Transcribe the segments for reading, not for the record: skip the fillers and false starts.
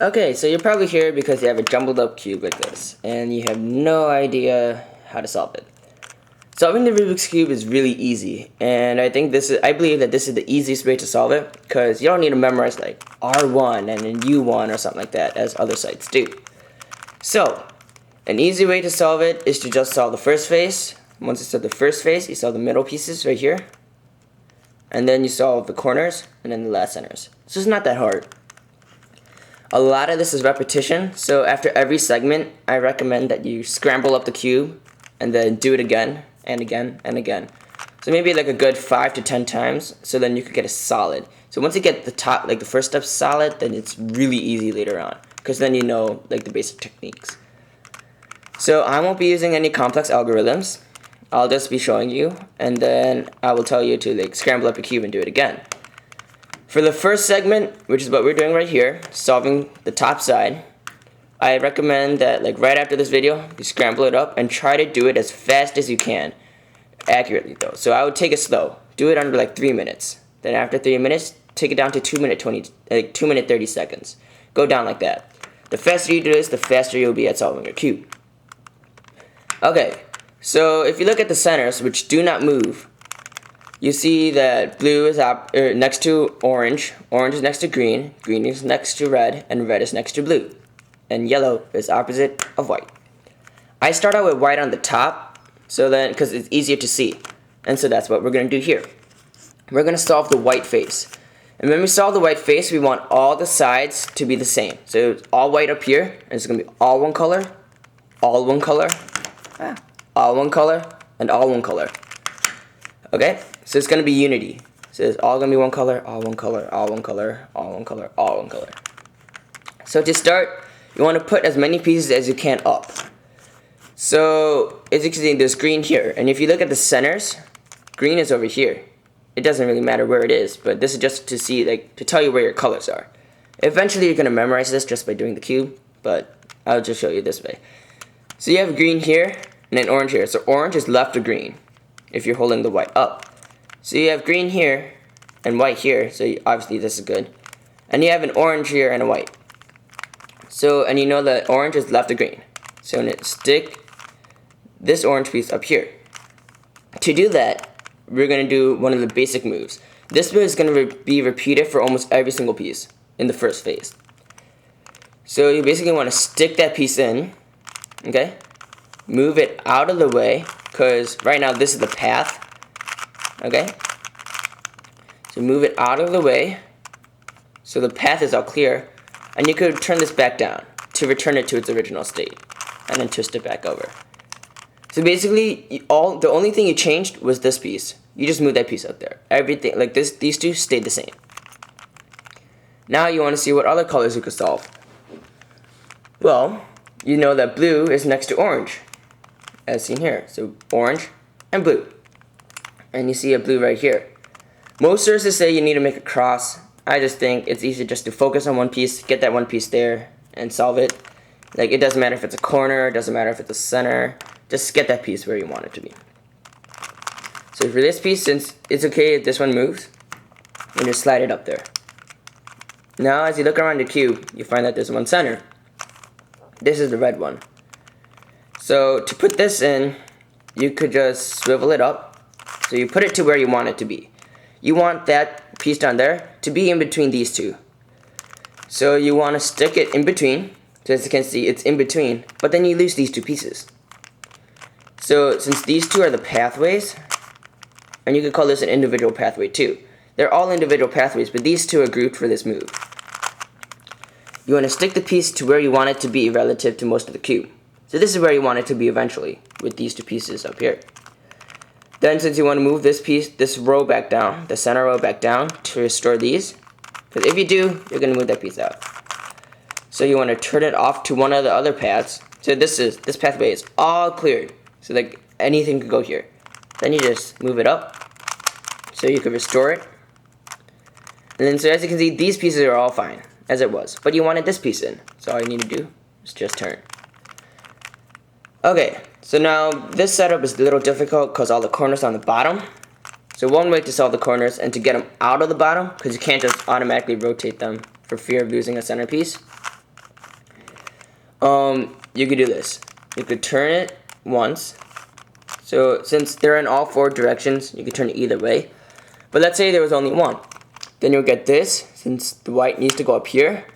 Okay, so you're probably here because you have a jumbled up cube like this, and you have no idea how to solve it. Solving the Rubik's Cube is really easy, and I believe that this is the easiest way to solve it, because you don't need to memorize like R1 and then U1 or something like that, as other sites do. So, an easy way to solve it is to just solve the first phase. Once you solve the first phase, you solve the middle pieces right here, and then you solve the corners, and then the last centers. So it's not that hard. A lot of this is repetition, so after every segment, I recommend that you scramble up the cube and then do it again and again and again. So maybe like a good 5 to 10 times, so then you could get a solid. So once you get the top, like the first step solid, then it's really easy later on, because then you know like the basic techniques. So I won't be using any complex algorithms. I'll just be showing you, and then I will tell you to like scramble up your cube and do it again. For the first segment, which is what we're doing right here, solving the top side, I recommend that like right after this video, you scramble it up and try to do it as fast as you can. Accurately though. So I would take it slow. Do it under like 3 minutes. Then after 3 minutes, take it down to 2 minute 30 seconds. Go down like that. The faster you do this, the faster you'll be at solving your cube. Okay, so if you look at the centers, which do not move, you see that blue is next to orange, orange is next to green, green is next to red, and red is next to blue. And yellow is opposite of white. I start out with white on the top, so then because it's easier to see. And so that's what we're going to do here. We're going to solve the white face. And when we solve the white face, we want all the sides to be the same. So it's all white up here, and it's going to be all one color, all one color, all one color, and all one color. Okay? So it's going to be unity. So it's all going to be one color, all one color, all one color, all one color, all one color. So to start, you want to put as many pieces as you can up. So as you can see, there's green here. And if you look at the centers, green is over here. It doesn't really matter where it is, but this is just to see, like, to tell you where your colors are. Eventually you're going to memorize this just by doing the cube, but I'll just show you this way. So you have green here, and then orange here. So orange is left of green, if you're holding the white up. So you have green here, and white here, so obviously this is good. And you have an orange here and a white. So, and you know that orange is left of green. So I'm going to stick this orange piece up here. To do that, we're going to do one of the basic moves. This move is going to be repeated for almost every single piece in the first phase. So you basically want to stick that piece in, okay? Move it out of the way, because right now this is the path, okay? So move it out of the way, so the path is all clear, and you could turn this back down to return it to its original state, and then twist it back over. So basically, the only thing you changed was this piece. You just moved that piece up there. Everything, like this, these two stayed the same. Now you want to see what other colors you could solve. Well, you know that blue is next to orange, as seen here. So orange and blue. And you see a blue right here. Most sources say you need to make a cross. I just think it's easy just to focus on one piece, get that one piece there, and solve it. Like, it doesn't matter if it's a corner, it doesn't matter if it's a center. Just get that piece where you want it to be. So for this piece, since it's okay if this one moves, you just slide it up there. Now as you look around the cube, you find that there's one center. This is the red one. So to put this in, you could just swivel it up. So you put it to where you want it to be. You want that piece down there to be in between these two. So you want to stick it in between. So as you can see, it's in between, but then you lose these two pieces. So since these two are the pathways, and you could call this an individual pathway too. They're all individual pathways, but these two are grouped for this move. You want to stick the piece to where you want it to be relative to most of the cube. So this is where you want it to be eventually, with these two pieces up here. Then since you want to move this piece, this row back down, the center row back down to restore these, because if you do, you're going to move that piece out. So you want to turn it off to one of the other paths. So this pathway is all cleared. So like anything could go here. Then you just move it up so you can restore it. And then so as you can see, these pieces are all fine as it was. But you wanted this piece in. So all you need to do is just turn. Okay, so now this setup is a little difficult because all the corners are on the bottom. So one way to solve the corners and to get them out of the bottom, because you can't just automatically rotate them for fear of losing a centerpiece, you could do this. You could turn it once. So since they're in all four directions, you could turn it either way. But let's say there was only one. Then you'll get this, since the white needs to go up here.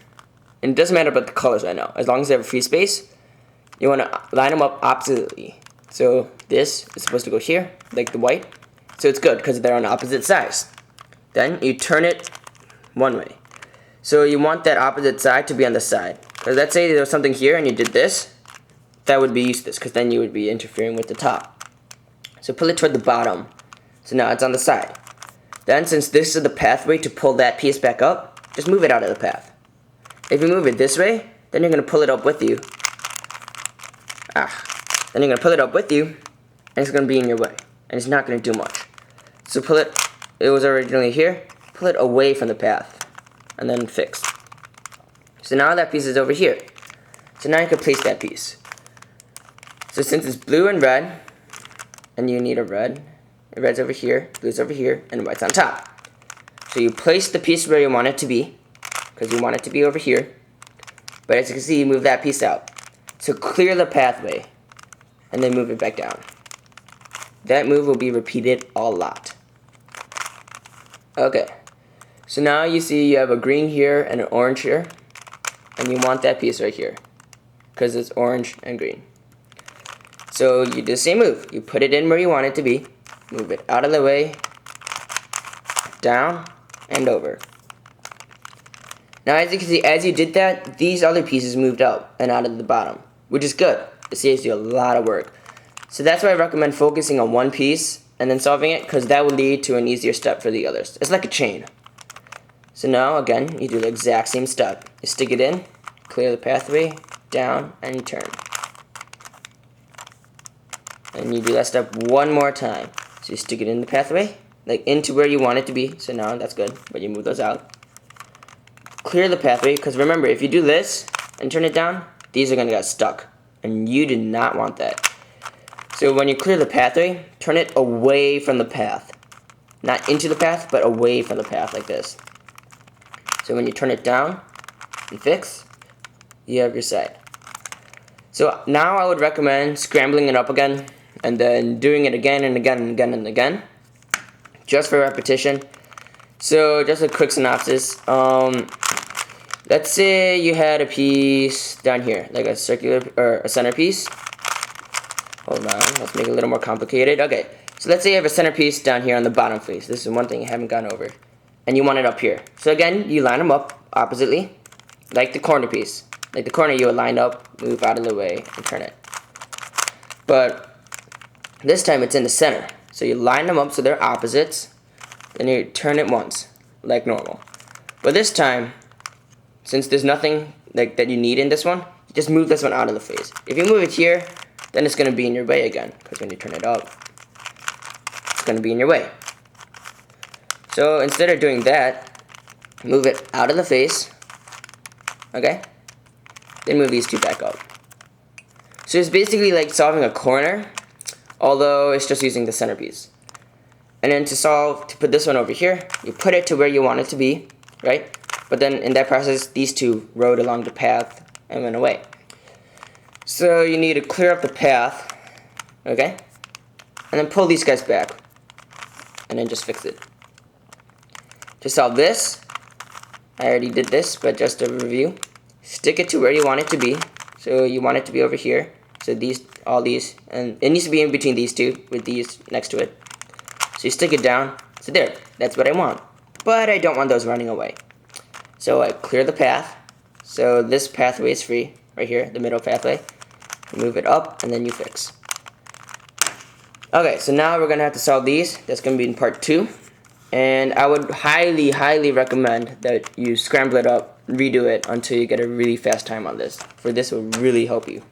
And it doesn't matter about the colors right now. As long as they have a free space, you want to line them up oppositely. So this is supposed to go here, like the white. So it's good because they're on opposite sides. Then you turn it one way. So you want that opposite side to be on the side. Because let's say there was something here and you did this. That would be useless because then you would be interfering with the top. So pull it toward the bottom. So now it's on the side. Then since this is the pathway to pull that piece back up, just move it out of the path. If you move it this way, then you're going to pull it up with you. Then you're going to pull it up with you, and it's going to be in your way. And it's not going to do much. So pull it, it was originally here, pull it away from the path, and then fix. So now that piece is over here. So now you can place that piece. So since it's blue and red, and you need a red, the red's over here, blue's over here, and white's on top. So you place the piece where you want it to be, because you want it to be over here. But as you can see, you move that piece out. So clear the pathway, and then move it back down. That move will be repeated a lot. Okay, so now you see you have a green here and an orange here, and you want that piece right here, because it's orange and green. So you do the same move. You put it in where you want it to be, move it out of the way, down, and over. Now as you can see, as you did that, these other pieces moved up and out of the bottom, which is good. It saves you a lot of work. So that's why I recommend focusing on one piece and then solving it, because that will lead to an easier step for the others. It's like a chain. So now again, you do the exact same step. You stick it in, clear the pathway, down, and you turn. And you do that step one more time. So you stick it in the pathway, like into where you want it to be. So now that's good, but you move those out. Clear the pathway, because remember, if you do this and turn it down, these are going to get stuck. And you do not want that. So when you clear the pathway, turn it away from the path. Not into the path, but away from the path, like this. So when you turn it down and fix, you have your side. So now I would recommend scrambling it up again, and then doing it again and again and again and again, just for repetition. So just a quick synopsis. Let's say you had a piece down here, like a circular or a centerpiece. Hold on, let's make it a little more complicated. Okay, so let's say you have a centerpiece down here on the bottom face. This is one thing I haven't gone over. And you want it up here. So again, you line them up oppositely, like the corner piece. Like the corner, you will line up, move out of the way, and turn it. But this time it's in the center. So you line them up so they're opposites, then you turn it once, like normal. But this time, since there's nothing like that you need in this one, just move this one out of the face. If you move it here, then it's going to be in your way again, because when you turn it up, it's going to be in your way. So instead of doing that, move it out of the face, okay? Then move these two back up. So it's basically like solving a corner, although it's just using the centerpiece. And then to put this one over here, you put it to where you want it to be, right? But then in that process, these two rode along the path and went away. So you need to clear up the path, okay? And then pull these guys back, and then just fix it. To solve this, I already did this, but just a review. Stick it to where you want it to be. So you want it to be over here. So these, all these, and it needs to be in between these two, with these next to it. So you stick it down. So there, that's what I want. But I don't want those running away. So I clear the path. So this pathway is free, right here, the middle pathway. You move it up, and then you fix. Okay, so now we're gonna have to solve these. That's gonna be in part 2. And I would highly, highly recommend that you scramble it up, redo it until you get a really fast time on this. For this will really help you.